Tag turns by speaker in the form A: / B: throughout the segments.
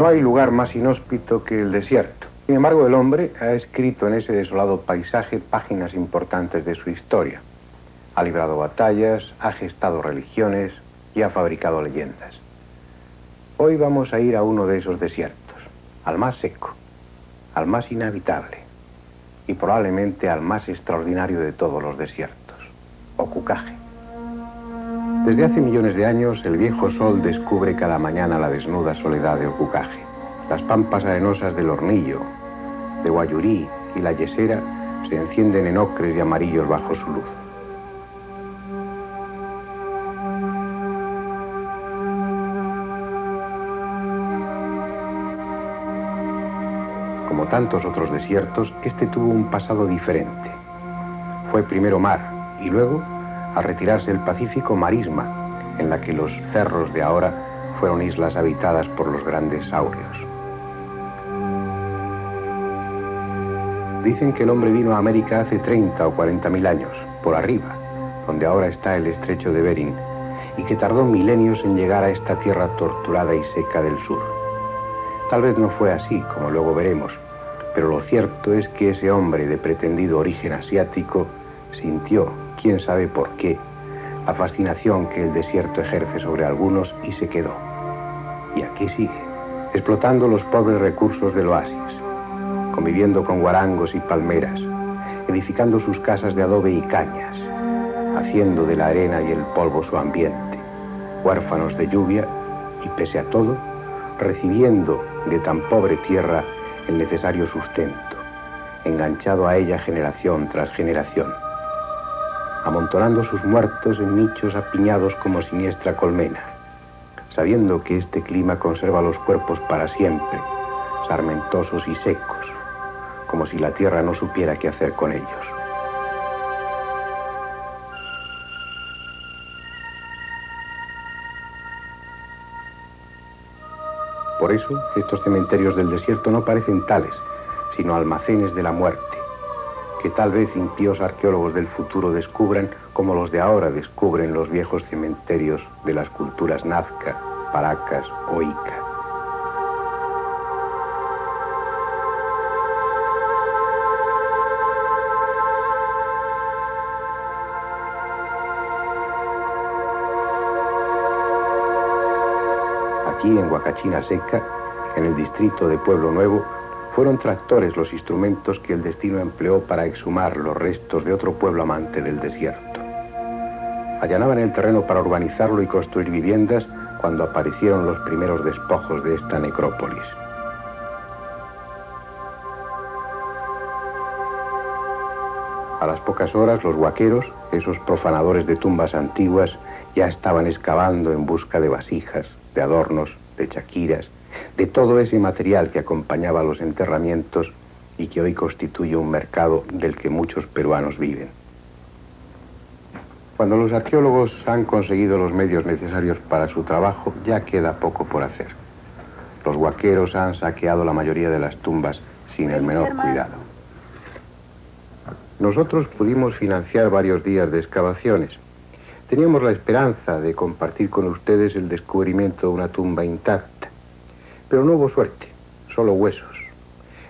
A: No hay lugar más inhóspito que el desierto. Sin embargo, el hombre ha escrito en ese desolado paisaje páginas importantes de su historia. Ha librado batallas, ha gestado religiones y ha fabricado leyendas. Hoy vamos a ir a uno de esos desiertos, al más seco, al más inhabitable y probablemente al más extraordinario de todos los desiertos, Ocucaje. Desde hace millones de años, el viejo sol descubre cada mañana la desnuda soledad de Ocucaje. Las pampas arenosas del Hornillo, de Guayurí y la Yesera se encienden en ocres y amarillos bajo su luz. Como tantos otros desiertos, este tuvo un pasado diferente. Fue primero mar y luego, al retirarse el Pacífico, marisma, en la que los cerros de ahora fueron islas habitadas por los grandes saurios. Dicen que el hombre vino a América hace 30 o 40.000 años, por arriba, donde ahora está el estrecho de Bering, y que tardó milenios en llegar a esta tierra torturada y seca del sur. Tal vez no fue así, como luego veremos, pero lo cierto es que ese hombre de pretendido origen asiático sintió, quién sabe por qué, la fascinación que el desierto ejerce sobre algunos y se quedó. Y aquí sigue, explotando los pobres recursos del oasis, conviviendo con guarangos y palmeras, edificando sus casas de adobe y cañas, haciendo de la arena y el polvo su ambiente, huérfanos de lluvia y, pese a todo, recibiendo de tan pobre tierra el necesario sustento, enganchado a ella generación tras generación, amontonando sus muertos en nichos apiñados como siniestra colmena, sabiendo que este clima conserva los cuerpos para siempre, sarmentosos y secos, como si la tierra no supiera qué hacer con ellos. Por eso, estos cementerios del desierto no parecen tales, sino almacenes de la muerte, que tal vez impíos arqueólogos del futuro descubran como los de ahora descubren los viejos cementerios de las culturas Nazca, Paracas o Ica. Aquí en Huacachina Seca, en el distrito de Pueblo Nuevo, fueron tractores los instrumentos que el destino empleó para exhumar los restos de otro pueblo amante del desierto. Allanaban el terreno para urbanizarlo y construir viviendas cuando aparecieron los primeros despojos de esta necrópolis. A las pocas horas, los huaqueros, esos profanadores de tumbas antiguas, ya estaban excavando en busca de vasijas, de adornos, de chaquiras, de todo ese material que acompañaba a los enterramientos y que hoy constituye un mercado del que muchos peruanos viven. Cuando los arqueólogos han conseguido los medios necesarios para su trabajo, ya queda poco por hacer. Los huaqueros han saqueado la mayoría de las tumbas sin el menor cuidado. Nosotros pudimos financiar varios días de excavaciones. Teníamos la esperanza de compartir con ustedes el descubrimiento de una tumba intacta. Pero no hubo suerte, solo huesos.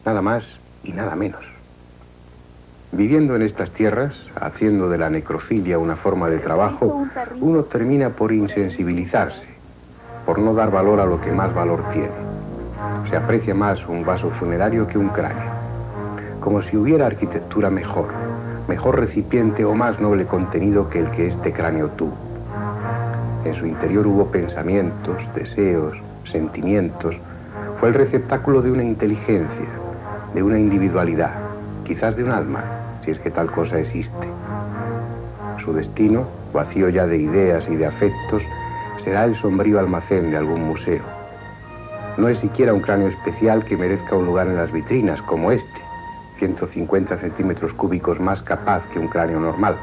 A: Nada más y nada menos. Viviendo en estas tierras, haciendo de la necrofilia una forma de trabajo, uno termina por insensibilizarse, por no dar valor a lo que más valor tiene. Se aprecia más un vaso funerario que un cráneo. Como si hubiera arquitectura mejor recipiente o más noble contenido que el que este cráneo tuvo. En su interior hubo pensamientos, deseos, sentimientos. Fue el receptáculo de una inteligencia, de una individualidad, quizás de un alma, si es que tal cosa existe. Su destino, vacío ya de ideas y de afectos, será el sombrío almacén de algún museo. No es siquiera un cráneo especial que merezca un lugar en las vitrinas, como este, 150 centímetros cúbicos más capaz que un cráneo normal.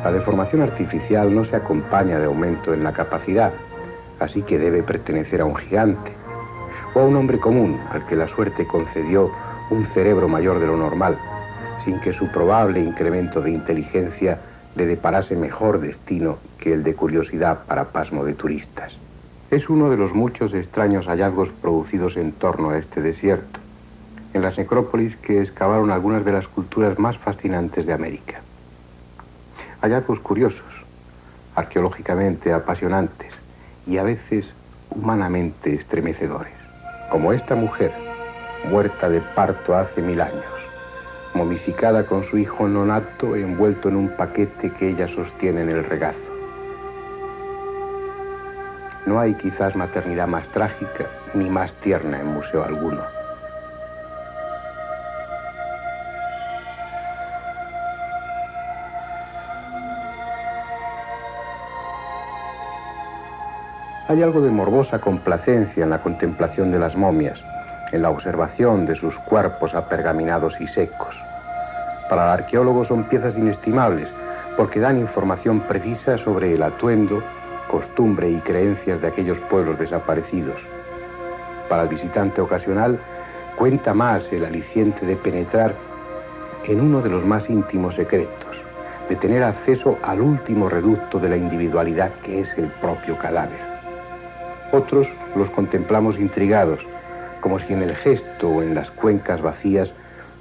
A: La deformación artificial no se acompaña de aumento en la capacidad, así que debe pertenecer a un gigante, o a un hombre común al que la suerte concedió un cerebro mayor de lo normal, sin que su probable incremento de inteligencia le deparase mejor destino que el de curiosidad para pasmo de turistas. Es uno de los muchos extraños hallazgos producidos en torno a este desierto, en las necrópolis que excavaron algunas de las culturas más fascinantes de América. Hallazgos curiosos, arqueológicamente apasionantes y a veces humanamente estremecedores, como esta mujer, muerta de parto hace 1000 años, momificada con su hijo nonato envuelto en un paquete que ella sostiene en el regazo. No hay quizás maternidad más trágica ni más tierna en museo alguno. Hay algo de morbosa complacencia en la contemplación de las momias, en la observación de sus cuerpos apergaminados y secos. Para el arqueólogo son piezas inestimables porque dan información precisa sobre el atuendo, costumbre y creencias de aquellos pueblos desaparecidos. Para el visitante ocasional cuenta más el aliciente de penetrar en uno de los más íntimos secretos, de tener acceso al último reducto de la individualidad que es el propio cadáver. Otros los contemplamos intrigados, como si en el gesto o en las cuencas vacías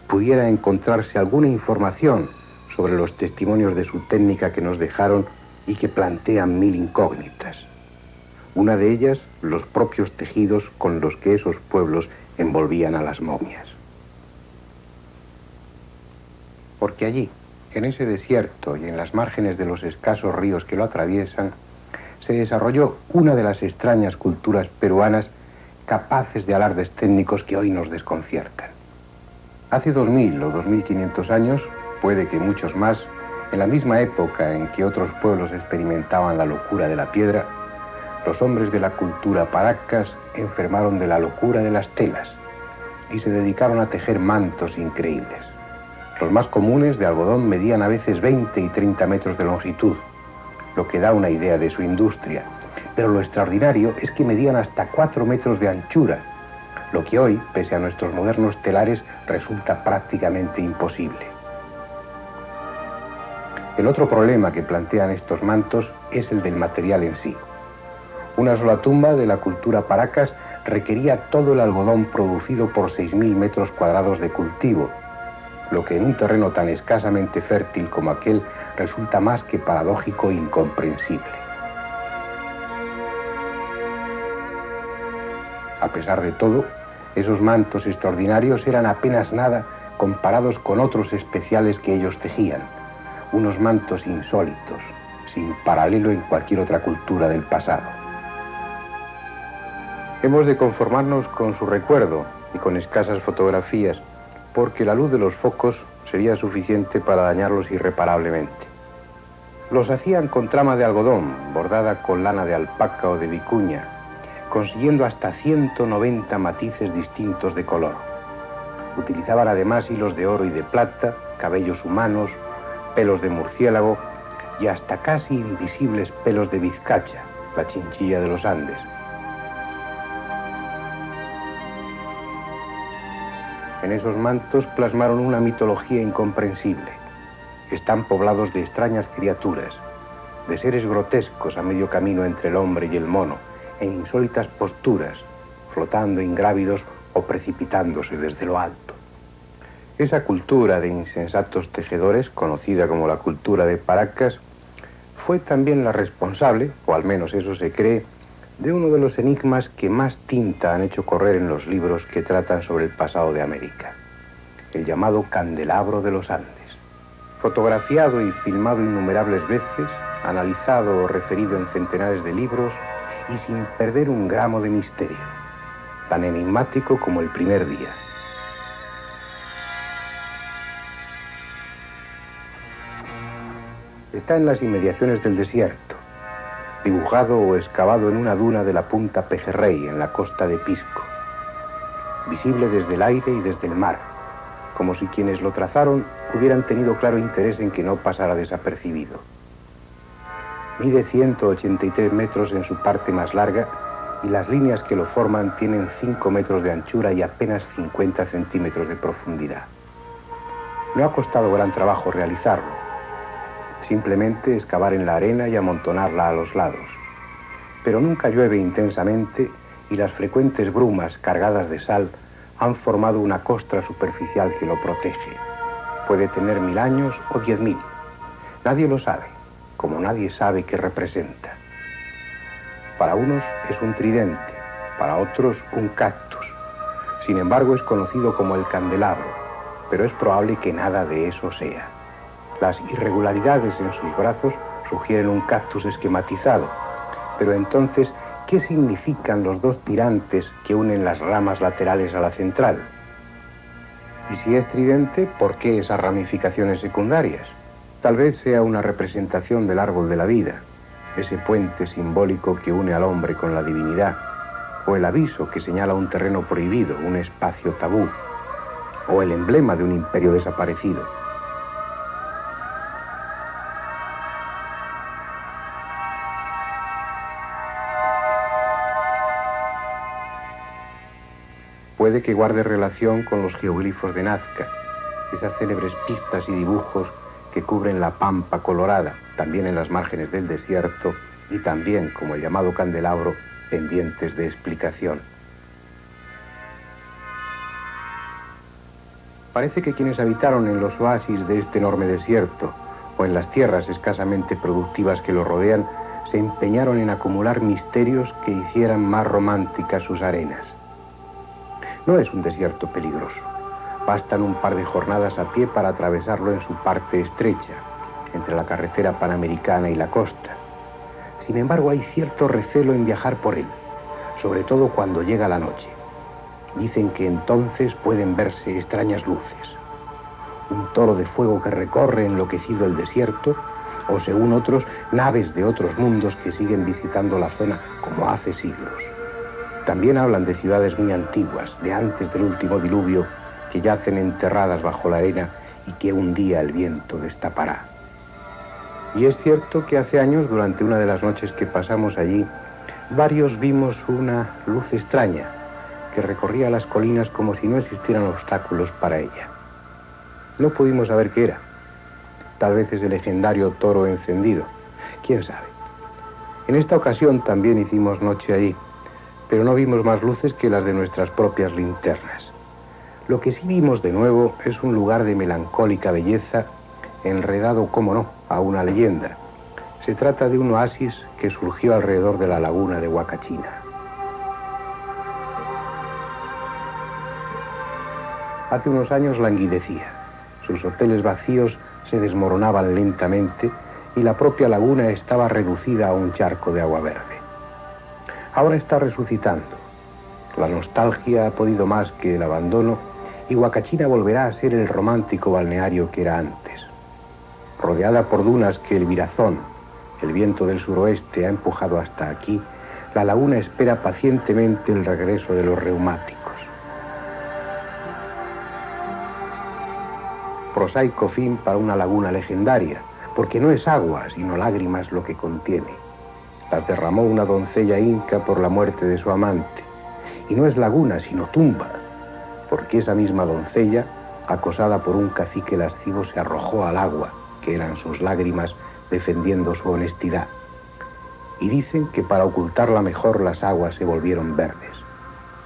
A: pudiera encontrarse alguna información sobre los testimonios de su técnica que nos dejaron y que plantean 1000 incógnitas. Una de ellas, los propios tejidos con los que esos pueblos envolvían a las momias. Porque allí, en ese desierto y en las márgenes de los escasos ríos que lo atraviesan, se desarrolló una de las extrañas culturas peruanas capaces de alardes técnicos que hoy nos desconciertan. Hace 2000 o 2500 años, puede que muchos más, en la misma época en que otros pueblos experimentaban la locura de la piedra, los hombres de la cultura Paracas enfermaron de la locura de las telas y se dedicaron a tejer mantos increíbles. Los más comunes de algodón medían a veces 20 y 30 metros de longitud, lo que da una idea de su industria. Pero lo extraordinario es que medían hasta 4 metros de anchura, lo que hoy, pese a nuestros modernos telares, resulta prácticamente imposible. El otro problema que plantean estos mantos es el del material en sí. Una sola tumba de la cultura Paracas requería todo el algodón producido por 6000 metros cuadrados de cultivo, lo que en un terreno tan escasamente fértil como aquel resulta más que paradójico e incomprensible. A pesar de todo, esos mantos extraordinarios eran apenas nada comparados con otros especiales que ellos tejían, unos mantos insólitos, sin paralelo en cualquier otra cultura del pasado. Hemos de conformarnos con su recuerdo y con escasas fotografías, porque la luz de los focos sería suficiente para dañarlos irreparablemente. Los hacían con trama de algodón, bordada con lana de alpaca o de vicuña, consiguiendo hasta 190 matices distintos de color. Utilizaban además hilos de oro y de plata, cabellos humanos, pelos de murciélago y hasta casi invisibles pelos de vizcacha, la chinchilla de los Andes. En esos mantos plasmaron una mitología incomprensible. Están poblados de extrañas criaturas, de seres grotescos a medio camino entre el hombre y el mono, en insólitas posturas, flotando ingrávidos o precipitándose desde lo alto. Esa cultura de insensatos tejedores, conocida como la cultura de Paracas, fue también la responsable, o al menos eso se cree, de uno de los enigmas que más tinta han hecho correr en los libros que tratan sobre el pasado de América, el llamado Candelabro de los Andes. Fotografiado y filmado innumerables veces, analizado o referido en centenares de libros y sin perder un gramo de misterio, tan enigmático como el primer día. Está en las inmediaciones del desierto, dibujado o excavado en una duna de la punta Pejerrey, en la costa de Pisco, visible desde el aire y desde el mar, como si quienes lo trazaron hubieran tenido claro interés en que no pasara desapercibido. Mide 183 metros en su parte más larga y las líneas que lo forman tienen 5 metros de anchura y apenas 50 centímetros de profundidad. No ha costado gran trabajo realizarlo. Simplemente excavar en la arena y amontonarla a los lados. pero nunca llueve intensamente y las frecuentes brumas cargadas de sal han formado una costra superficial que lo protege. Puede tener 1000 años o 10.000. Nadie lo sabe, como nadie sabe qué representa. Para unos es un tridente, para otros un cactus. Sin embargo, es conocido como el candelabro, pero es probable que nada de eso sea. Las irregularidades en sus brazos sugieren un cactus esquematizado, pero entonces, ¿qué significan los dos tirantes que unen las ramas laterales a la central? Y si es tridente, ¿por qué esas ramificaciones secundarias? Tal vez sea una representación del árbol de la vida, ese puente simbólico que une al hombre con la divinidad, o el aviso que señala un terreno prohibido, un espacio tabú, o el emblema de un imperio desaparecido. Puede que guarde relación con los geoglifos de Nazca, esas célebres pistas y dibujos que cubren la pampa colorada, también en las márgenes del desierto y también, como el llamado candelabro, pendientes de explicación. Parece que quienes habitaron en los oasis de este enorme desierto o en las tierras escasamente productivas que lo rodean se empeñaron en acumular misterios que hicieran más románticas sus arenas. No es un desierto peligroso. Bastan un par de jornadas a pie para atravesarlo en su parte estrecha, entre la carretera panamericana y la costa. Sin embargo, hay cierto recelo en viajar por él, sobre todo cuando llega la noche. Dicen que entonces pueden verse extrañas luces. Un toro de fuego que recorre enloquecido el desierto, o según otros, naves de otros mundos que siguen visitando la zona como hace siglos. También hablan de ciudades muy antiguas, de antes del último diluvio, que yacen enterradas bajo la arena y que un día el viento destapará. Y es cierto que hace años, durante una de las noches que pasamos allí, varios vimos una luz extraña que recorría las colinas como si no existieran obstáculos para ella. No pudimos saber qué era. Tal vez es el legendario toro encendido. ¿Quién sabe? En esta ocasión también hicimos noche allí, pero no vimos más luces que las de nuestras propias linternas. Lo que sí vimos de nuevo es un lugar de melancólica belleza, enredado, cómo no, a una leyenda. Se trata de un oasis que surgió alrededor de la laguna de Huacachina. Hace unos años languidecía. Sus hoteles vacíos se desmoronaban lentamente y la propia laguna estaba reducida a un charco de agua verde. Ahora está resucitando. La nostalgia ha podido más que el abandono y Huacachina volverá a ser el romántico balneario que era antes. Rodeada por dunas que el virazón, el viento del suroeste, ha empujado hasta aquí, la laguna espera pacientemente el regreso de los reumáticos. Prosaico fin para una laguna legendaria, porque no es agua, sino lágrimas lo que contiene. Las derramó una doncella inca por la muerte de su amante. Y no es laguna, sino tumba, porque esa misma doncella, acosada por un cacique lascivo, se arrojó al agua, que eran sus lágrimas, defendiendo su honestidad. Y dicen que para ocultarla mejor las aguas se volvieron verdes.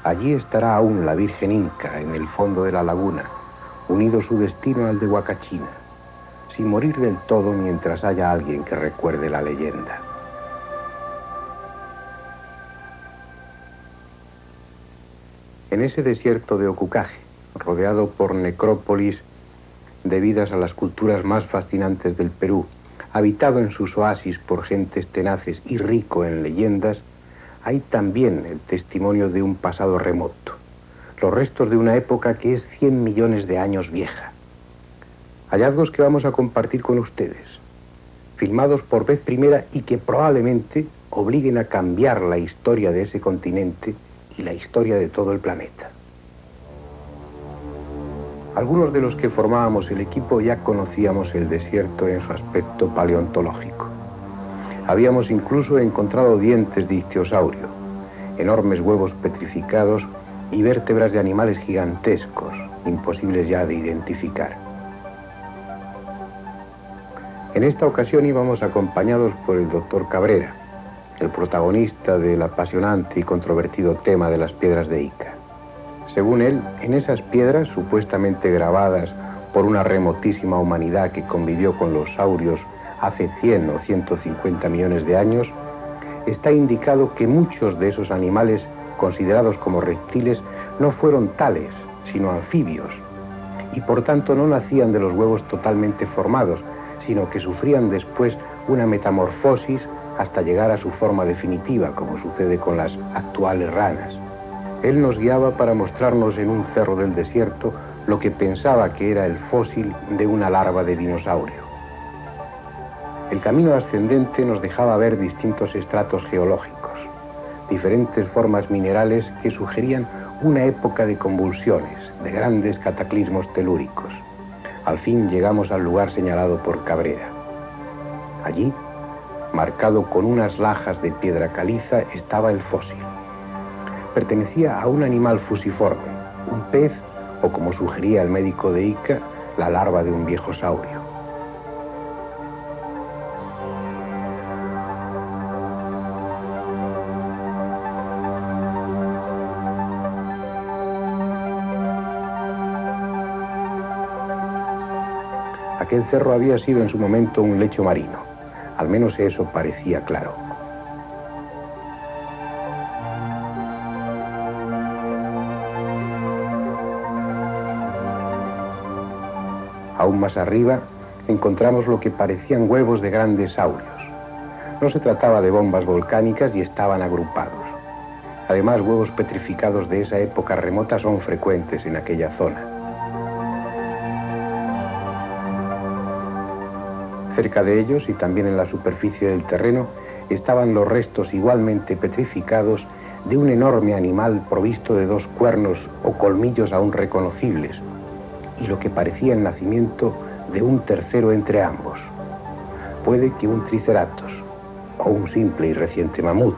A: Allí estará aún la Virgen Inca, en el fondo de la laguna, unido su destino al de Huacachina, sin morir del todo mientras haya alguien que recuerde la leyenda. En ese desierto de Ocucaje, rodeado por necrópolis debidas a las culturas más fascinantes del Perú, habitado en sus oasis por gentes tenaces y rico en leyendas, hay también el testimonio de un pasado remoto, los restos de una época que es 100 millones de años vieja. Hallazgos que vamos a compartir con ustedes, filmados por vez primera y que probablemente obliguen a cambiar la historia de ese continente y la historia de todo el planeta. Algunos de los que formábamos el equipo ya conocíamos el desierto en su aspecto paleontológico. Habíamos incluso encontrado dientes de ictiosaurio, enormes huevos petrificados y vértebras de animales gigantescos, imposibles ya de identificar. En esta ocasión íbamos acompañados por el doctor Cabrera. el protagonista del apasionante y controvertido tema de las piedras de Ica. Según él, en esas piedras, supuestamente grabadas por una remotísima humanidad que convivió con los saurios hace 100 o 150 millones de años, está indicado que muchos de esos animales, considerados como reptiles, no fueron tales, sino anfibios, y por tanto no nacían de los huevos totalmente formados, sino que sufrían después una metamorfosis hasta llegar a su forma definitiva, como sucede con las actuales ranas. Él nos guiaba para mostrarnos en un cerro del desierto lo que pensaba que era el fósil de una larva de dinosaurio. El camino ascendente nos dejaba ver distintos estratos geológicos, diferentes formas minerales que sugerían una época de convulsiones, de grandes cataclismos telúricos. Al fin llegamos al lugar señalado por Cabrera. Allí, marcado con unas lajas de piedra caliza, estaba el fósil. Pertenecía a un animal fusiforme, un pez, o como sugería el médico de Ica, la larva de un viejo saurio. Aquel cerro había sido en su momento un lecho marino, al menos eso parecía claro. Aún más arriba encontramos lo que parecían huevos de grandes saurios. No se trataba de bombas volcánicas y estaban agrupados. Además, huevos petrificados de esa época remota son frecuentes en aquella zona. Cerca de ellos, y también en la superficie del terreno, estaban los restos igualmente petrificados de un enorme animal provisto de 2 cuernos o colmillos aún reconocibles, y lo que parecía el nacimiento de un tercero entre ambos. Puede que un triceratops o un simple y reciente mamut.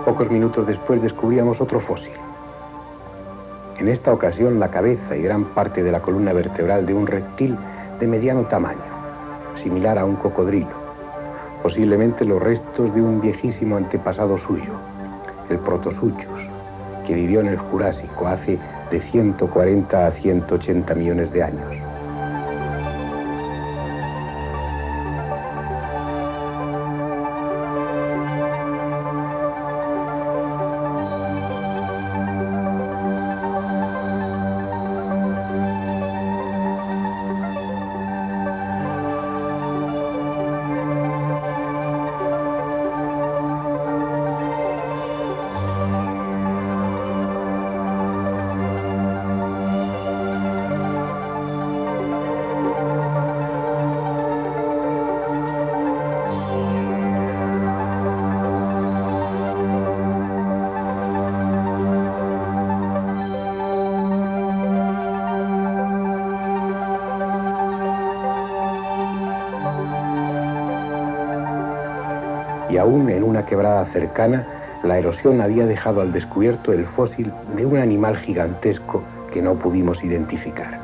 A: Pocos minutos después descubríamos otro fósil. En esta ocasión la cabeza y gran parte de la columna vertebral de un reptil de mediano tamaño, similar a un cocodrilo, posiblemente los restos de un viejísimo antepasado suyo, el Protosuchus, que vivió en el Jurásico hace de 140 a 180 millones de años. Y aún en una quebrada cercana, la erosión había dejado al descubierto el fósil de un animal gigantesco que no pudimos identificar.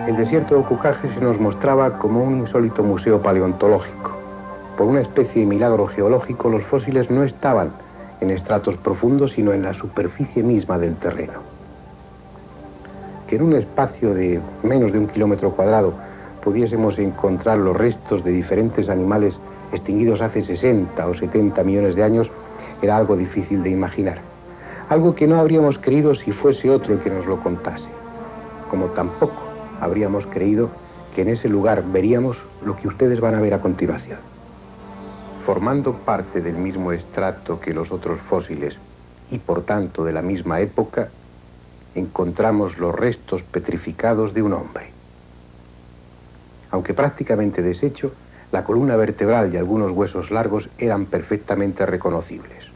A: El desierto de Ocucaje se nos mostraba como un insólito museo paleontológico. Por una especie de milagro geológico, los fósiles no estaban en estratos profundos, sino en la superficie misma del terreno. Que en un espacio de menos de 1 kilómetro cuadrado pudiésemos encontrar los restos de diferentes animales extinguidos hace 60 o 70 millones de años era algo difícil de imaginar. Algo que no habríamos creído si fuese otro el que nos lo contase. Como tampoco habríamos creído que en ese lugar veríamos lo que ustedes van a ver a continuación. Formando parte del mismo estrato que los otros fósiles y por tanto de la misma época, encontramos los restos petrificados de un hombre. Aunque prácticamente deshecho, la columna vertebral y algunos huesos largos eran perfectamente reconocibles.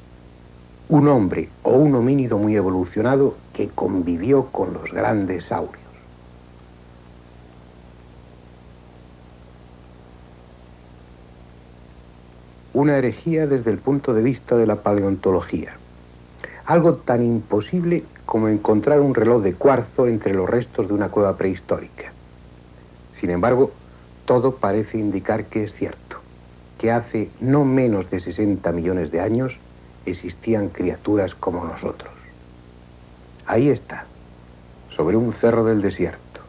A: Un hombre o un homínido muy evolucionado que convivió con los grandes saurios. Una herejía desde el punto de vista de la paleontología. Algo tan imposible como encontrar un reloj de cuarzo entre los restos de una cueva prehistórica. Sin embargo, todo parece indicar que es cierto, que hace no menos de 60 millones de años existían criaturas como nosotros. Ahí está, sobre un cerro del desierto,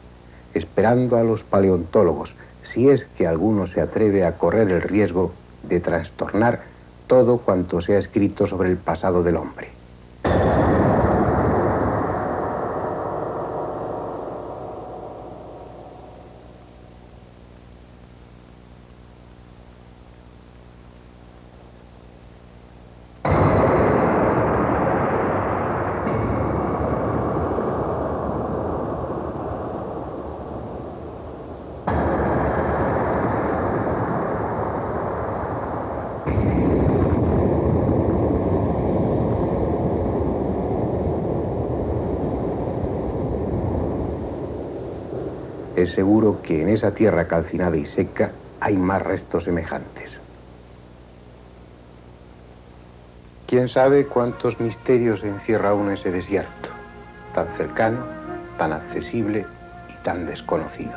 A: esperando a los paleontólogos, si es que alguno se atreve a correr el riesgo de trastornar todo cuanto se ha escrito sobre el pasado del hombre. Es seguro que en esa tierra calcinada y seca hay más restos semejantes. ¿Quién sabe cuántos misterios encierra aún ese desierto, tan cercano, tan accesible y tan desconocido?